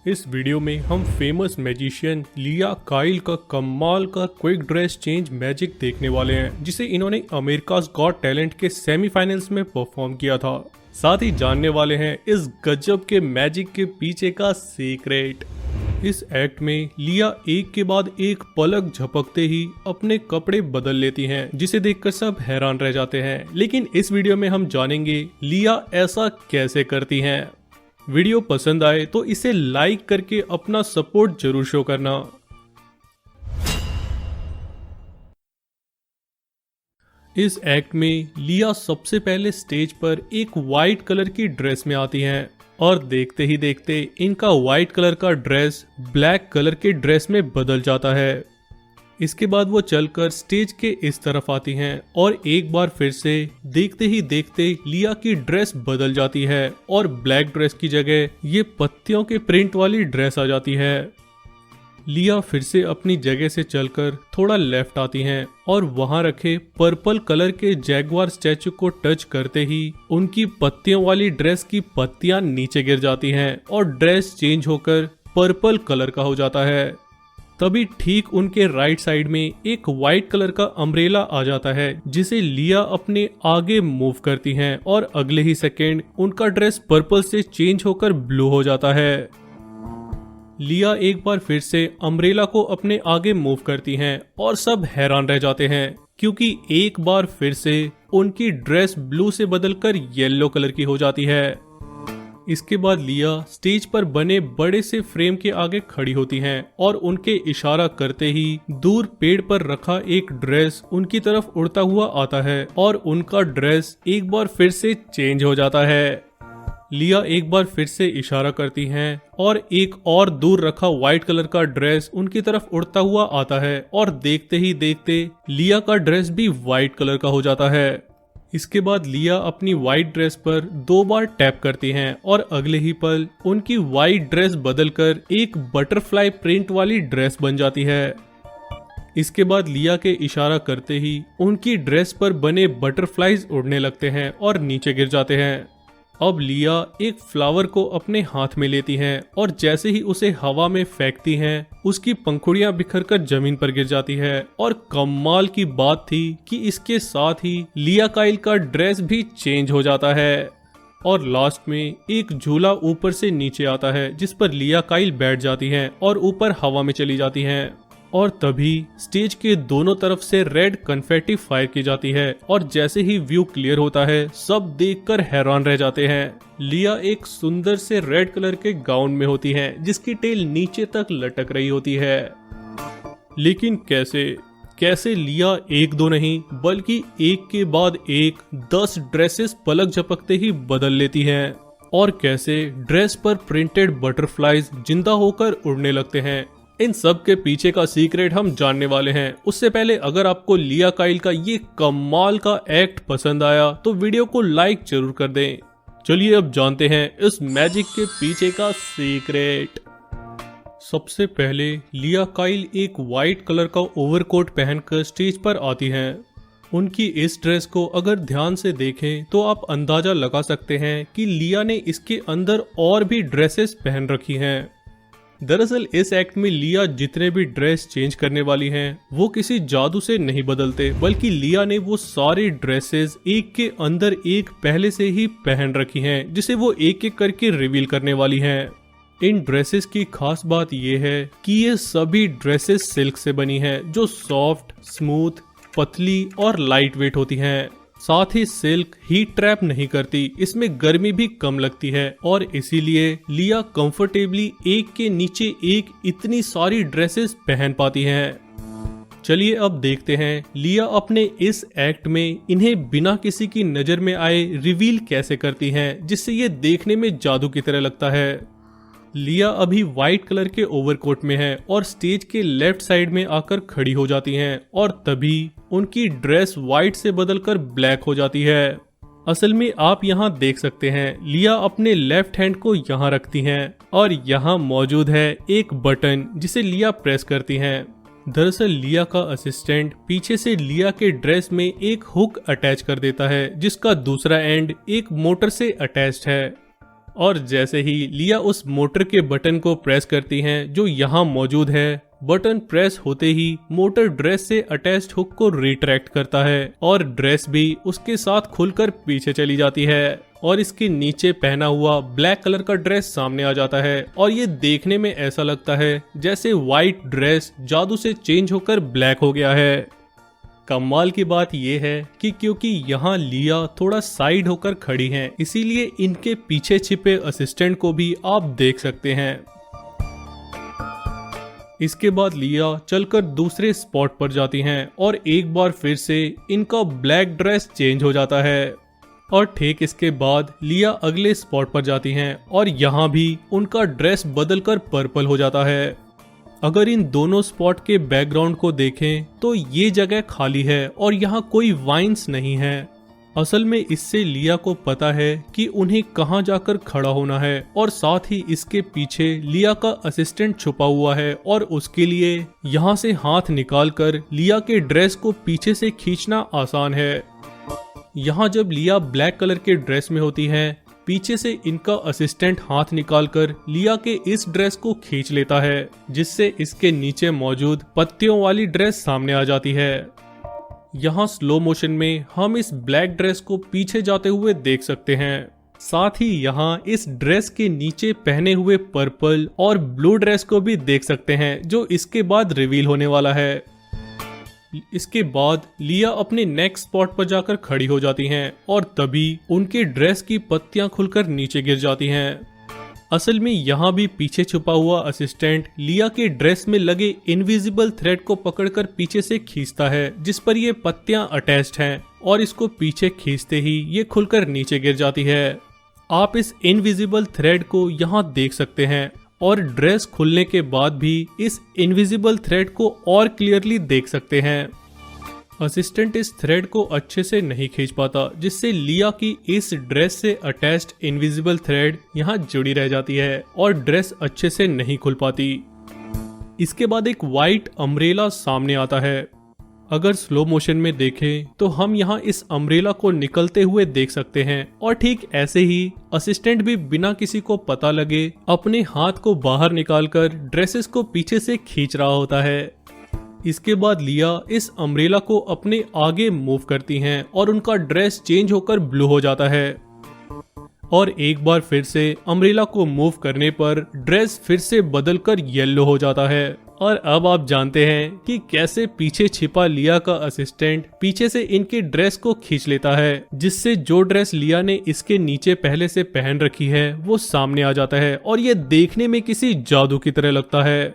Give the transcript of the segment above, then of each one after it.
इस वीडियो में हम फेमस मैजिशियन लिया काइल का कमाल का क्विक ड्रेस चेंज मैजिक देखने वाले हैं, जिसे इन्होंने अमेरिकाज गॉट टैलेंट के सेमीफाइनल्स में परफॉर्म किया था। साथ ही जानने वाले हैं इस गजब के मैजिक के पीछे का सीक्रेट। इस एक्ट में लिया एक के बाद एक पलक झपकते ही अपने कपड़े बदल लेती हैं, जिसे देखकर सब हैरान रह जाते हैं। लेकिन इस वीडियो में हम जानेंगे लिया ऐसा कैसे करती हैं। वीडियो पसंद आए तो इसे लाइक करके अपना सपोर्ट जरूर शो करना। इस एक्ट में लिया सबसे पहले स्टेज पर एक वाइट कलर की ड्रेस में आती हैं और देखते ही देखते इनका वाइट कलर का ड्रेस ब्लैक कलर के ड्रेस में बदल जाता है। इसके बाद वो चलकर स्टेज के इस तरफ आती हैं और एक बार फिर से देखते ही देखते लिया की ड्रेस बदल जाती है और ब्लैक ड्रेस की जगह ये पत्तियों के प्रिंट वाली ड्रेस आ जाती है। लिया फिर से अपनी जगह से चलकर थोड़ा लेफ्ट आती हैं और वहां रखे पर्पल कलर के जैगुआर स्टैचू को टच करते ही उनकी पत्तियों वाली ड्रेस की पत्तियां नीचे गिर जाती हैं और ड्रेस चेंज होकर पर्पल कलर का हो जाता है। तभी ठीक उनके राइट साइड में एक वाइट कलर का अम्ब्रेला आ जाता है, जिसे लिया अपने आगे मूव करती हैं और अगले ही सेकेंड उनका ड्रेस पर्पल से चेंज होकर ब्लू हो जाता है। लिया एक बार फिर से अम्ब्रेला को अपने आगे मूव करती हैं और सब हैरान रह जाते हैं, क्योंकि एक बार फिर से उनकी ड्रेस ब्लू से बदलकर येलो कलर की हो जाती है। इसके बाद लिया स्टेज पर बने बड़े से फ्रेम के आगे खड़ी होती हैं और उनके इशारा करते ही दूर पेड़ पर रखा एक ड्रेस उनकी तरफ उड़ता हुआ आता है और उनका ड्रेस एक बार फिर से चेंज हो जाता है। लिया एक बार फिर से इशारा करती हैं और एक और दूर रखा व्हाइट कलर का ड्रेस उनकी तरफ उड़ता हुआ आता है और देखते ही देखते लिया का ड्रेस भी व्हाइट कलर का हो जाता है। इसके बाद लिया अपनी व्हाइट ड्रेस पर 2 बार टैप करती हैं और अगले ही पल उनकी व्हाइट ड्रेस बदलकर एक बटरफ्लाई प्रिंट वाली ड्रेस बन जाती है। इसके बाद लिया के इशारा करते ही उनकी ड्रेस पर बने बटरफ्लाईज उड़ने लगते हैं और नीचे गिर जाते हैं। अब लिया एक फ्लावर को अपने हाथ में लेती हैं और जैसे ही उसे हवा में फेंकती हैं, उसकी पंखुड़ियां बिखरकर जमीन पर गिर जाती है। और कमाल की बात थी कि इसके साथ ही लिया काइल का ड्रेस भी चेंज हो जाता है और लास्ट में एक झूला ऊपर से नीचे आता है, जिस पर लिया काइल बैठ जाती हैं और ऊपर हवा में चली जाती हैं। और तभी स्टेज के दोनों तरफ से रेड कन्फेटी फायर की जाती है और जैसे ही व्यू क्लियर होता है, सब देखकर हैरान रह जाते हैं। लिया एक सुंदर से रेड कलर के गाउन में होती हैं, जिसकी टेल नीचे तक लटक रही होती है। लेकिन कैसे लिया एक दो नहीं बल्कि एक के बाद एक 10 ड्रेसेस पलक झपकते ही बदल लेती हैं और कैसे ड्रेस पर प्रिंटेड बटरफ्लाईज जिंदा होकर उड़ने लगते हैं। इन सब के पीछे का सीक्रेट हम जानने वाले हैं। उससे पहले अगर आपको लिया काइल का ये कमाल का एक्ट पसंद आया तो वीडियो को लाइक जरूर कर दें। चलिए अब जानते हैं इस मैजिक के पीछे का सीक्रेट। सबसे पहले लिया काइल एक वाइट कलर का ओवरकोट पहनकर स्टेज पर आती हैं। उनकी इस ड्रेस को अगर ध्यान से देखें तो आप अंदाजा लगा सकते हैं कि लिया ने इसके अंदर और भी ड्रेसेस पहन रखी हैं। दरअसल इस एक्ट में लिया जितने भी ड्रेस चेंज करने वाली हैं, वो किसी जादू से नहीं बदलते, बल्कि लिया ने वो सारी ड्रेसेस एक के अंदर एक पहले से ही पहन रखी हैं, जिसे वो एक एक करके रिवील करने वाली हैं। इन ड्रेसेस की खास बात ये है कि ये सभी ड्रेसेस सिल्क से बनी हैं, जो सॉफ्ट, स्मूथ, पतली और लाइट वेट होती हैं। साथ ही सिल्क हीट ट्रैप नहीं करती, इसमें गर्मी भी कम लगती है और इसीलिए लिया कंफर्टेबली एक के नीचे एक इतनी सारी ड्रेसेस पहन पाती हैं। चलिए अब देखते हैं लिया अपने इस एक्ट में इन्हें बिना किसी की नजर में आए रिवील कैसे करती हैं, जिससे ये देखने में जादू की तरह लगता है। लिया अभी व्हाइट कलर के ओवरकोट में है और स्टेज के लेफ्ट साइड में आकर खड़ी हो जाती हैं और तभी उनकी ड्रेस व्हाइट से बदलकर ब्लैक हो जाती है। असल में आप यहाँ देख सकते हैं लिया अपने लेफ्ट हैंड को यहाँ रखती हैं और यहाँ मौजूद है एक बटन, जिसे लिया प्रेस करती हैं। दरअसल लिया का असिस्टेंट पीछे से लिया के ड्रेस में एक हुक अटैच कर देता है, जिसका दूसरा एंड एक मोटर से अटैच्ड है। और जैसे ही लिया उस मोटर के बटन को प्रेस करती हैं जो यहाँ मौजूद है, बटन प्रेस होते ही मोटर ड्रेस से अटैच्ड हुक को रिट्रैक्ट करता है और ड्रेस भी उसके साथ खुलकर पीछे चली जाती है और इसके नीचे पहना हुआ ब्लैक कलर का ड्रेस सामने आ जाता है और ये देखने में ऐसा लगता है जैसे व्हाइट ड्रेस जादू से चेंज होकर ब्लैक हो गया है। कमाल की बात यह है कि क्योंकि यहाँ लिया थोड़ा साइड होकर खड़ी हैं, इसीलिए इनके पीछे छिपे असिस्टेंट को भी आप देख सकते हैं। इसके बाद लिया चलकर दूसरे स्पॉट पर जाती हैं और एक बार फिर से इनका ब्लैक ड्रेस चेंज हो जाता है और ठीक इसके बाद लिया अगले स्पॉट पर जाती हैं और यहाँ भी उनका ड्रेस बदलकर पर्पल हो जाता है। अगर इन दोनों स्पॉट के बैकग्राउंड को देखें तो ये जगह खाली है और यहाँ कोई वाइन्स नहीं है। असल में इससे लिया को पता है कि उन्हें कहाँ जाकर खड़ा होना है और साथ ही इसके पीछे लिया का असिस्टेंट छुपा हुआ है और उसके लिए यहाँ से हाथ निकालकर लिया के ड्रेस को पीछे से खींचना आसान है। यहाँ जब लिया ब्लैक कलर के ड्रेस में होती है, पीछे से इनका असिस्टेंट हाथ निकालकर लिया के इस ड्रेस को खींच लेता है जिससे इसके नीचे मौजूद पत्तियों वाली ड्रेस सामने आ जाती है। यहाँ स्लो मोशन में हम इस ब्लैक ड्रेस को पीछे जाते हुए देख सकते हैं। साथ ही यहाँ इस ड्रेस के नीचे पहने हुए पर्पल और ब्लू ड्रेस को भी देख सकते हैं जो इसके बाद रिवील होने वाला है। इसके बाद लिया अपने नेक्स्ट स्पॉट पर जाकर खड़ी हो जाती हैं और तभी उनके ड्रेस की पत्तियां खुलकर नीचे गिर जाती हैं। असल में यहाँ भी पीछे छुपा हुआ असिस्टेंट लिया के ड्रेस में लगे इनविजिबल थ्रेड को पकड़कर पीछे से खींचता है जिस पर ये पत्तियां अटैच्ड हैं और इसको पीछे खींचते ही ये खुलकर नीचे गिर जाती है। आप इस इनविजिबल थ्रेड को यहाँ देख सकते हैं और ड्रेस खुलने के बाद भी इस इनविजिबल थ्रेड को और क्लियरली देख सकते हैं। असिस्टेंट इस थ्रेड को अच्छे से नहीं खींच पाता जिससे लिया की इस ड्रेस से अटैच्ड इनविजिबल थ्रेड यहाँ जुड़ी रह जाती है और ड्रेस अच्छे से नहीं खुल पाती। इसके बाद एक वाइट अम्ब्रेला सामने आता है। अगर स्लो मोशन में देखें तो हम यहाँ इस अम्ब्रेला को निकलते हुए देख सकते हैं और ठीक ऐसे ही असिस्टेंट भी बिना किसी को पता लगे अपने हाथ को बाहर निकालकर ड्रेसेस को पीछे से खींच रहा होता है। इसके बाद लिया इस अम्ब्रेला को अपने आगे मूव करती हैं और उनका ड्रेस चेंज होकर ब्लू हो जाता है और एक बार फिर से अम्ब्रेला को मूव करने पर ड्रेस फिर से बदलकर येलो हो जाता है। और अब आप जानते हैं कि कैसे पीछे छिपा लिया का असिस्टेंट पीछे से इनके ड्रेस को खींच लेता है जिससे जो ड्रेस लिया ने इसके नीचे पहले से पहन रखी है वो सामने आ जाता है और ये देखने में किसी जादू की तरह लगता है।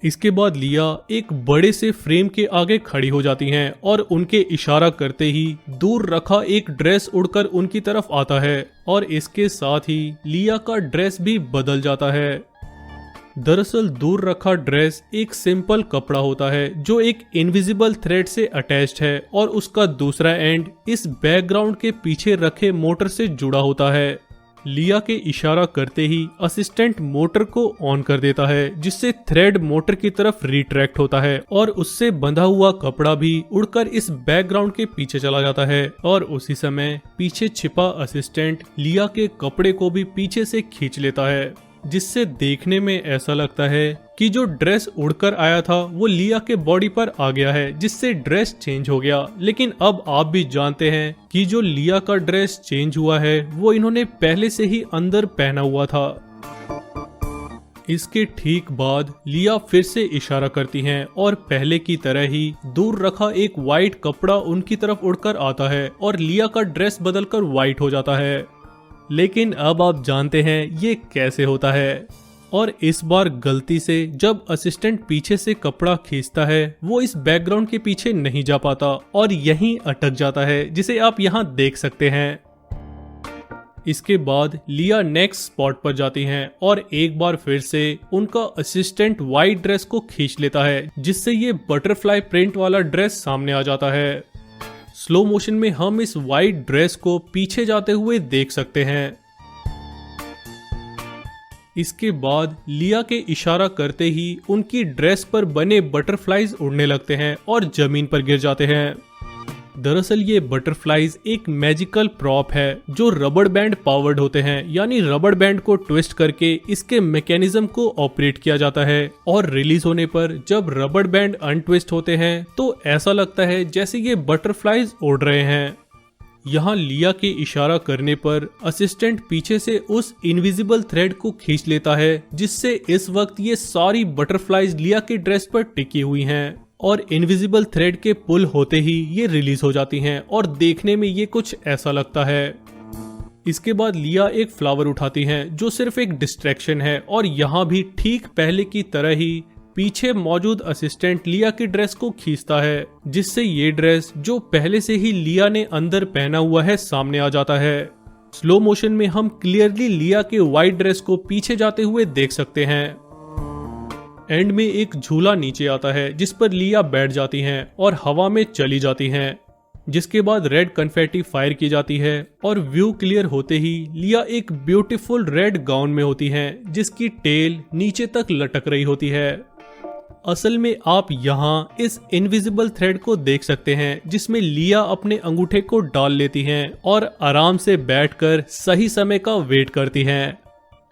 इसके बाद लिया एक बड़े से फ्रेम के आगे खड़ी हो जाती हैं और उनके इशारा करते ही दूर रखा एक ड्रेस उड़कर उनकी तरफ आता है और इसके साथ ही लिया का ड्रेस भी बदल जाता है। दरअसल दूर रखा ड्रेस एक सिंपल कपड़ा होता है जो एक इनविजिबल थ्रेड से अटैच्ड है और उसका दूसरा एंड इस बैकग्राउंड के पीछे रखे मोटर से जुड़ा होता है। लिया के इशारा करते ही असिस्टेंट मोटर को ऑन कर देता है जिससे थ्रेड मोटर की तरफ रिट्रैक्ट होता है और उससे बंधा हुआ कपड़ा भी उड़कर इस बैकग्राउंड के पीछे चला जाता है और उसी समय पीछे छिपा असिस्टेंट लिया के कपड़े को भी पीछे से खींच लेता है जिससे देखने में ऐसा लगता है कि जो ड्रेस उड़कर आया था वो लिया के बॉडी पर आ गया है जिससे ड्रेस चेंज हो गया। लेकिन अब आप भी जानते हैं कि जो लिया का ड्रेस चेंज हुआ है वो इन्होंने पहले से ही अंदर पहना हुआ था। इसके ठीक बाद लिया फिर से इशारा करती हैं और पहले की तरह ही दूर रखा एक वाइट कपड़ा उनकी तरफ उड़कर आता है और लिया का ड्रेस बदलकर वाइट हो जाता है। लेकिन अब आप जानते हैं ये कैसे होता है और इस बार गलती से जब असिस्टेंट पीछे से कपड़ा खींचता है वो इस बैकग्राउंड के पीछे नहीं जा पाता और यहीं अटक जाता है जिसे आप यहाँ देख सकते हैं। इसके बाद लिया नेक्स्ट स्पॉट पर जाती हैं और एक बार फिर से उनका असिस्टेंट वाइट ड्रेस को खींच लेता है जिससे ये बटरफ्लाई प्रिंट वाला ड्रेस सामने आ जाता है। स्लो मोशन में हम इस वाइट ड्रेस को पीछे जाते हुए देख सकते हैं। इसके बाद लिया के इशारा करते ही उनकी ड्रेस पर बने बटरफ्लाइज उड़ने लगते हैं और जमीन पर गिर जाते हैं। दरअसल ये बटरफ्लाईज एक मैजिकल प्रॉप है जो रबर बैंड पावर्ड होते हैं, यानी रबर बैंड को ट्विस्ट करके इसके मैकेनिज्म को ऑपरेट किया जाता है और रिलीज होने पर जब रबर बैंड अनट्विस्ट होते हैं तो ऐसा लगता है जैसे ये बटरफ्लाईज उड़ रहे हैं। यहाँ लिया के इशारा करने पर असिस्टेंट पीछे से उस इनविजिबल थ्रेड को खींच लेता है, जिससे इस वक्त ये सारी बटरफ्लाईज लिया के ड्रेस पर टिकी हुई हैं और इनविजिबल थ्रेड के पुल होते ही ये रिलीज हो जाती हैं और देखने में ये कुछ ऐसा लगता है। इसके बाद लिया एक फ्लावर उठाती हैं जो सिर्फ एक डिस्ट्रैक्शन है और यहाँ भी ठीक पहले की तरह ही पीछे मौजूद असिस्टेंट लिया की ड्रेस को खींचता है, जिससे ये ड्रेस जो पहले से ही लिया ने अंदर पहना हुआ है सामने आ जाता है। स्लो मोशन में हम क्लियरली लिया के व्हाइट ड्रेस को पीछे जाते हुए देख सकते हैं। एंड में एक झूला नीचे आता है जिस पर लिया बैठ जाती हैं और हवा में चली जाती हैं, जिसके बाद रेड कन्फेटी फायर की जाती है और व्यू क्लियर होते ही लिया एक ब्यूटीफुल रेड गाउन में होती हैं जिसकी टेल नीचे तक लटक रही होती है। असल में आप यहाँ इस इनविजिबल थ्रेड को देख सकते हैं जिसमें लिया अपने अंगूठे को डाल लेती हैं और आराम से बैठकर सही समय का वेट करती हैं।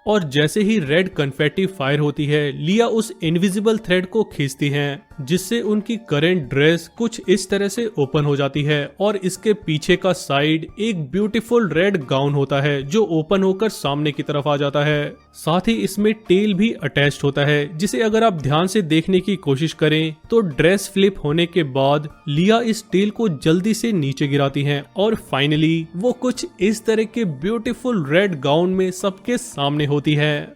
और जैसे ही रेड कन्फेटी फायर होती है लिया उस इनविजिबल थ्रेड को खींचती हैं, जिससे उनकी करंट ड्रेस कुछ इस तरह से ओपन हो जाती है और इसके पीछे का साइड एक ब्यूटीफुल रेड गाउन होता है जो ओपन होकर सामने की तरफ आ जाता है। साथ ही इसमें टेल भी अटैच्ड होता है, जिसे अगर आप ध्यान से देखने की कोशिश करें तो ड्रेस फ्लिप होने के बाद लिया इस टेल को जल्दी से नीचे गिराती हैं और फाइनली वो कुछ इस तरह के ब्यूटीफुल रेड गाउन में सबके सामने होती है।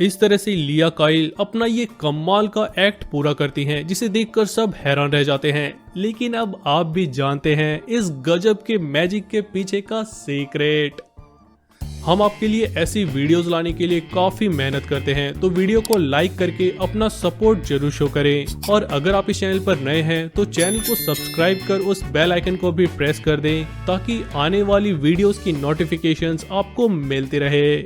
इस तरह से लिया काइल अपना ये कमाल का एक्ट पूरा करती हैं, जिसे देखकर सब हैरान रह जाते हैं। लेकिन अब आप भी जानते हैं इस गजब के मैजिक के पीछे का सीक्रेट। हम आपके लिए ऐसी वीडियोस लाने के लिए काफी मेहनत करते हैं, तो वीडियो को लाइक करके अपना सपोर्ट जरूर शो करें। और अगर आप इस चैनल पर नए हैं तो चैनल को सब्सक्राइब कर उस बेल आइकन को भी प्रेस कर दें ताकि आने वाली वीडियोस की नोटिफिकेशंस आपको मिलती रहे।